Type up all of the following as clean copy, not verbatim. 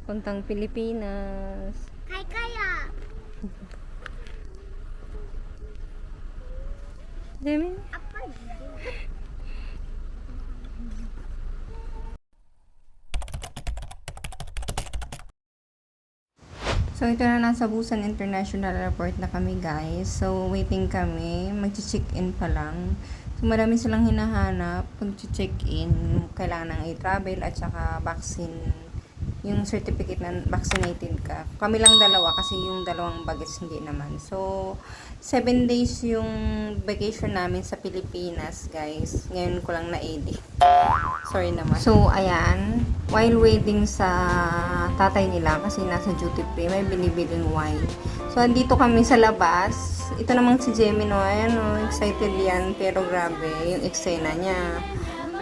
Puntang Pilipinas. Kay kaya. Demi. Apa So, ito na, nasa Busan International Airport na kami, guys. So, waiting kami. Mag-check-in pa lang. So, marami silang hinahanap. Pag-check-in, kailangan ng i-travel at saka vaccine. Yung certificate na vaccinated ka. Kami lang dalawa kasi yung dalawang baggage hindi naman. So, 7 days yung vacation namin sa Pilipinas, guys. Ngayon ko lang na-edit. Sorry naman. So, ayan. While waiting sa tatay nila kasi nasa duty free, may binibiling wine. So, andito kami sa labas. Ito namang si Jemmy, no? Ayan, no? Excited yan. Pero grabe, yung eksena niya.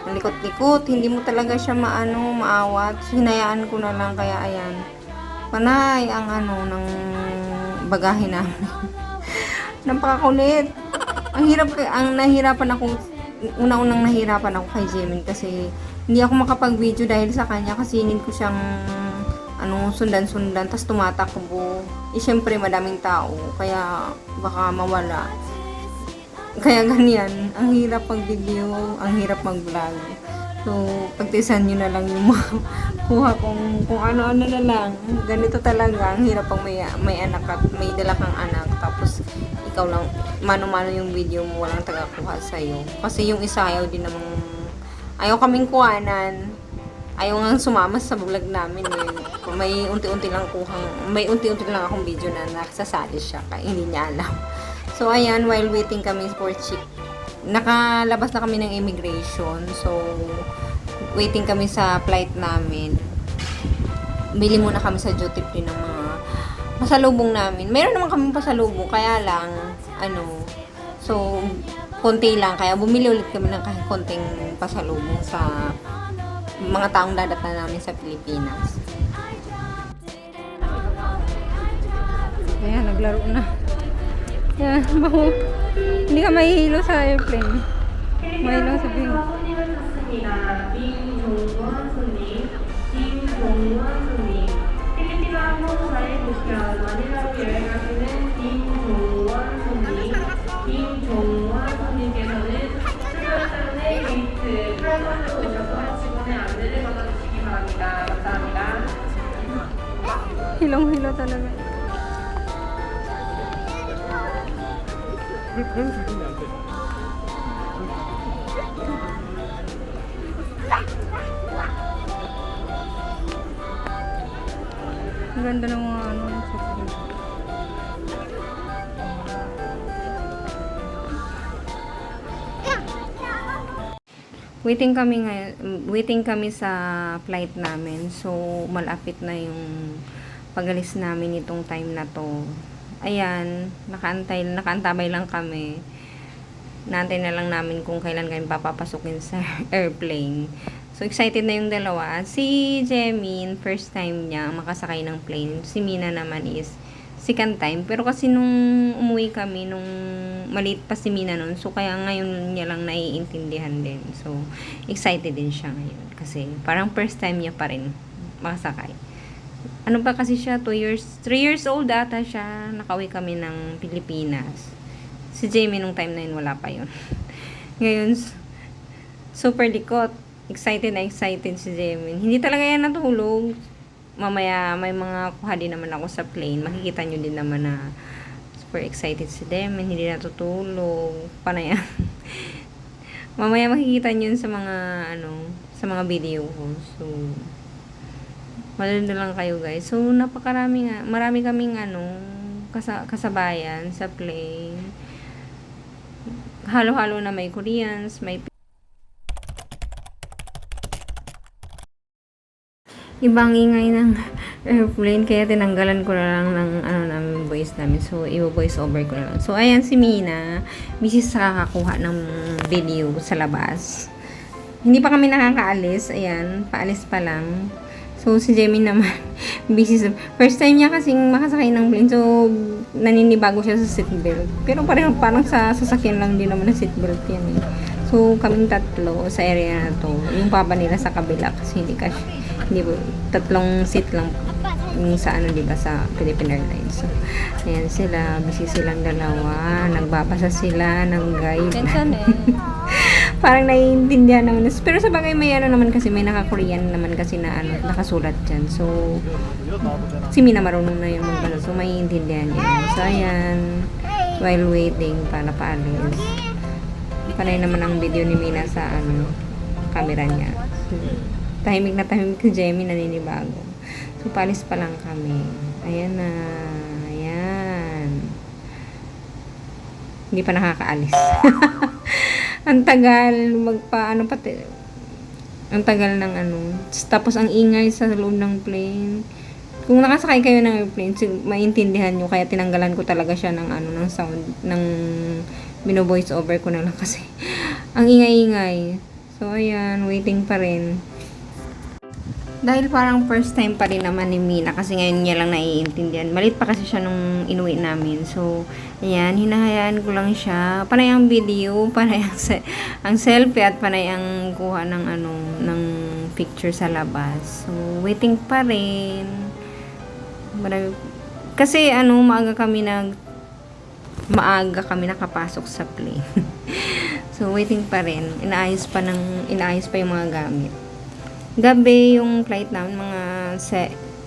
Ang likot-likot. Hindi mo talaga siya maawat. So, hinayaan ko na lang. Kaya, ayan. Panay ang ng bagahe namin. Napakakulit. Ang nahirapan ako, unang nahirapan ako kay Jemin kasi hindi ako makapag-video dahil sa kanya kasi need ko siyang sundan-sundan tas tumatakbo. Syempre madaming tao kaya baka mawala. Kaya ganyan, ang hirap mag-video, ang hirap mag-vlog. So, pagtisan nyo na lang yung kuha kung ano-ano na lang. Ganito talaga, ang hirap pag may anak at may dala kang anak. Tapos, ikaw lang, mano-mano yung video mo, walang tagakuha sa'yo. Kasi yung isa ayaw kaming kuhanan. Ayaw nga sumama sa vlog namin eh. May unti-unti lang akong video na nakasasali siya, kaya hindi niya alam. So, ayan, while waiting kami for nakalabas na kami ng immigration. So, waiting kami sa flight namin. Bili muna kami sa duty free ng mga pasalubong namin. Meron naman kami pasalubong, kaya lang, so, konti lang. Kaya bumili ulit kami ng kahit konting pasalubong sa mga taong dadatnan namin sa Pilipinas. Ayan, naglaro na. Yan, baho. Hindi ka mahihilo sa airplane. Mahilo sa plane. Hilong-hilo talaga. Ang ganda ng mga waiting kami sa flight namin. So, malapit na yung pag-alis namin itong time na to. Ayan, nakaantabay lang kami. Naantay na lang namin kung kailan kami papapasukin sa airplane. So, excited na yung dalawa. Si Jemin, first time niya makasakay ng plane. Si Mina naman is second time. Pero kasi nung umuwi kami, nung maliit pa si Mina nun, so kaya ngayon niya lang naiintindihan din. So, excited din siya ngayon. Kasi parang first time niya pa rin makasakay. Ano pa kasi siya, 3 years old ata siya, nakauwi kami ng Pilipinas. Si Jamie nung time na yun, wala pa yun. Ngayon, super likot. Excited na excited si Jamie. Hindi talaga yan natulog. Mamaya, may mga kuha din naman ako sa plane. Makikita nyo din naman na super excited si Jamie. Hindi natutulog. Paano yan? Mamaya makikita nyo sa mga, sa mga video ko. So, malala lang kayo guys. So, marami kaming kasabayan sa plane. Halo-halo na may Koreans, may ibang ingay ng airplane, kaya tinanggalan ko na lang ng namin voice namin. So, i-voice over ko na lang. So, ayan si Mina, busy sa kakakuha ng video sa labas. Hindi pa kami nakakaalis. Ayan, paalis pa lang. So, si Jamie naman, busy sa... First time niya kasing makasakay ng plane. So, naninibago siya sa seatbelt. Pero parang sa sasakyan lang din naman na seatbelt yan eh. So, kaming tatlo sa area na to. Yung papa nila sa kabila kasi Hindi po, 3 seat lang yung sa ano, diba, sa Philippine Airlines. So, ayan sila, busy silang dalawa, nagbabasa sila ng guide. Parang naiintindihan naman. Pero sa bagay may ano naman kasi, may naka-Korean naman kasi na ano, nakasulat dyan. So, si Mina marunong na yung magbasa. So, maiintindihan niya. So, ayan, while waiting para paalis. Panay naman ang video ni Mina sa ano, camera niya. Tahimik na tahimik si Jemmy, naninibago. So, paalis pa lang kami. Ayan na. Ayan. Hindi pa nakakaalis. Ang tagal magpaano pati. Ang tagal ng ano. Tapos ang ingay sa loob ng plane. Kung nakasakay kayo ng airplane, maintindihan nyo, kaya tinanggalan ko talaga siya ng ano, ng sound, ng bino-voice over ko na lang kasi ang ingay-ingay. So ayan, waiting pa rin. Dahil parang first time pa rin naman ni Mina kasi ngayon niya lang naiintindihan. Malit pa kasi siya nung inuwi namin. So, ayan, hinahayaan ko lang siya. Panay ang video, panay ang selfie at panay ang kuha ng ano, ng picture sa labas. So, waiting pa rin. Kasi ano, maaga kami nakapasok sa plane. So, waiting pa rin. Inaayos pa yung mga gamit. Gabi yung flight namin, mga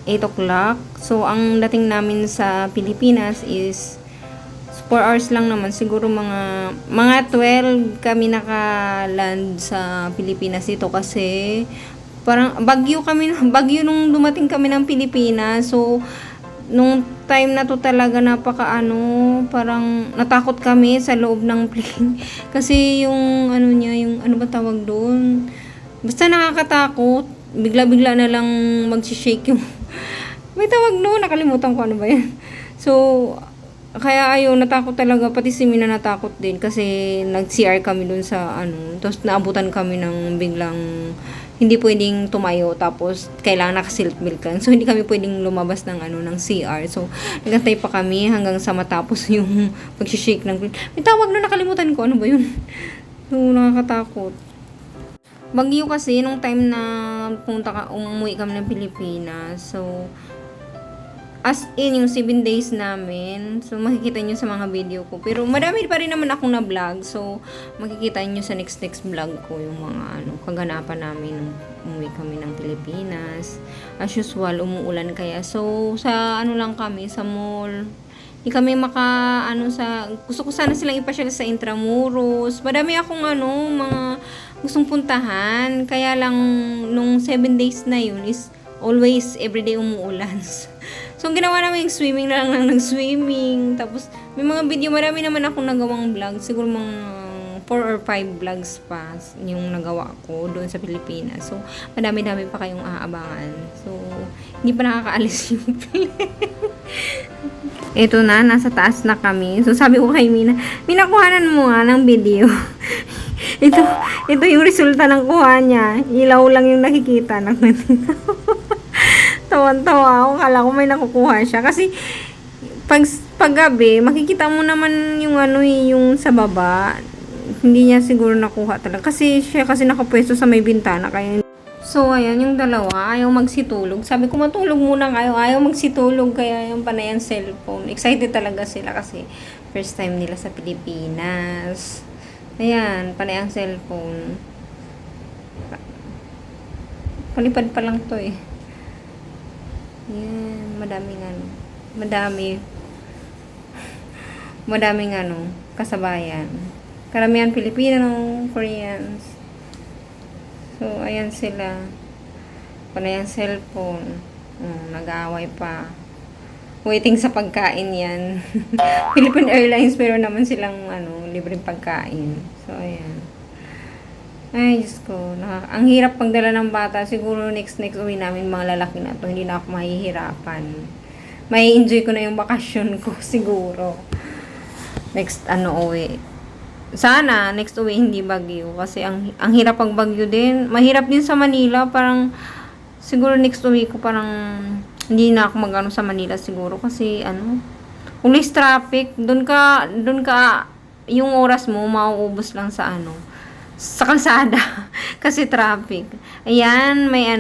8 o'clock. So, ang dating namin sa Pilipinas is 4 hours lang naman. Siguro mga 12 kami naka-land sa Pilipinas dito kasi parang bagyo nung dumating kami ng Pilipinas. So, nung time na to talaga parang natakot kami sa loob ng plane. Kasi yung ano niya, yung ano ba tawag doon? Basta nakakatakot. Bigla-bigla na lang mag-shake yung may tawag no, nakalimutan ko ano ba yan. So, kaya ayun, natakot talaga. Pati si Mina natakot din kasi nag-CR kami dun sa ano. Tapos naabutan kami ng biglang hindi pwedeng tumayo. Tapos kailangan naka-seatbelt ka. So, hindi kami pwedeng lumabas ng ano, ng CR. So, nagantay pa kami hanggang sa matapos yung mag-shake ng plane. May tawag no, nakalimutan ko. Ano ba yun? So, nakakatakot. Bagyo kasi nung time na umuwi kami ng Pilipinas. So, as in yung 7 days namin. So, makikita nyo sa mga video ko. Pero madami pa rin naman akong na-vlog. So, makikita nyo sa next vlog ko yung mga ano, kaganapan namin nung umuwi kami ng Pilipinas. As usual, umuulan kaya. So, sa ano lang kami, sa mall. Hindi kami gusto ko sana silang ipasyal sa Intramuros. Madami akong mga gustong puntahan. Kaya lang, nung 7 days na yun is always, everyday umuulan. So, ang ginawa namin yung swimming na lang nag-swimming. Tapos, may mga video, marami naman akong nagawang vlog. Siguro mga 4 or 5 vlogs pa yung nagawa ko doon sa Pilipinas. So, madami-dami pa kayong aabangan. So, hindi pa nakakaalis yung Ito na, nasa taas na kami. So, sabi ko kay Mina, kuhanan mo nga ng video. ito yung resulta ng kuha niya. Ilaw lang yung nakikita. Tawan-tawa ako. Kala ko may nakukuha siya. Kasi, pag gabi, makikita mo naman yung yung sa baba. Hindi niya siguro nakuha talaga. Kasi siya nakapwesto sa may bintana. Kaya so, ayan, yung dalawa, ayaw magsitulog. Sabi ko, matulog muna kayo. Ayaw magsitulog, kaya yung panay ang cellphone. Excited talaga sila kasi first time nila sa Pilipinas. Ayan, panay ang cellphone. Palipad pa lang to eh. Ayan, madaming kasabayan. Karamihan Pilipino, Koreans. So, ayan sila. Panay ang cellphone. Nag-aaway pa. Waiting sa pagkain yan. Philippine Airlines, pero naman silang libreng pagkain. So, ayan. Ay, Diyos ko. Ang hirap pagdala ng bata. Siguro next uwi namin mga lalaki na to. Hindi na ako mahihirapan. May enjoy ko na yung bakasyon ko, siguro. Next, uwi. Sana, next uwi hindi bagyo. Kasi ang hirap pag bagyo din. Mahirap din sa Manila. Parang, siguro next uwi ko parang, hindi na ako sa Manila siguro. Kasi, ulis traffic. Doon ka, yung oras mo, mauubos lang sa sa kalsada kasi traffic. Ayan, may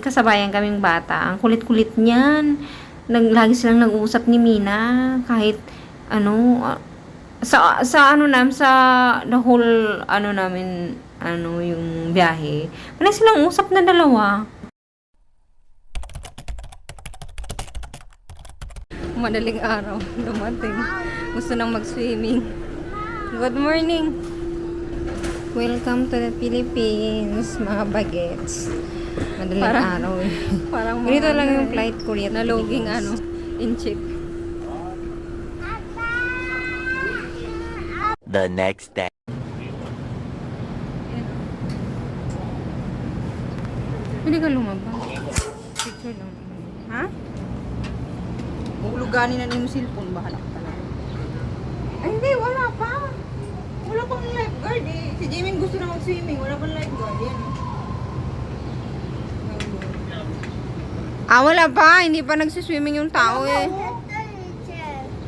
kasabayan kaming bata. Ang kulit-kulit niyan. Lagi silang nag-uusap ni Mina kahit ano sa the whole namin yung biyahe. Wala silang usap na dalawa. Madaling araw, dumating. Gusto nang mag-swimming. Good morning! Welcome to the Philippines, mga bagets. Madaling araw eh. Parang ganito lang yung flight Korea. Naloging incheck. The next day. Hindi ka lumabas. Picture lang. Ha? Mahuluganin na yung cellphone, bahala ka talaga. Ay, hindi, wala pa. Wala pang lifeguard eh. Si Jimin gusto na mag-swimming, wala pang lifeguard. Yan. Wala pa. Hindi pa nagsiswimming yung tao eh.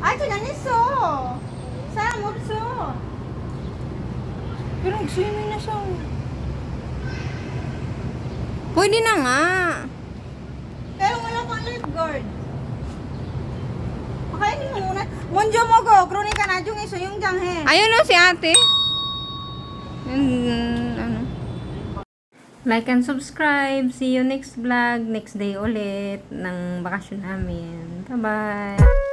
Ay, ito na niso. Sana mo so. Pero nag-swimming na siya. Pwede na nga. Pero wala pang lifeguard. Pakainin mo muna. Monjo mo go. Kronika na yung iso yung jang he. Ayun o si ate. Like and subscribe. See you next vlog. Next day ulit ng bakasyon namin. Bye-bye.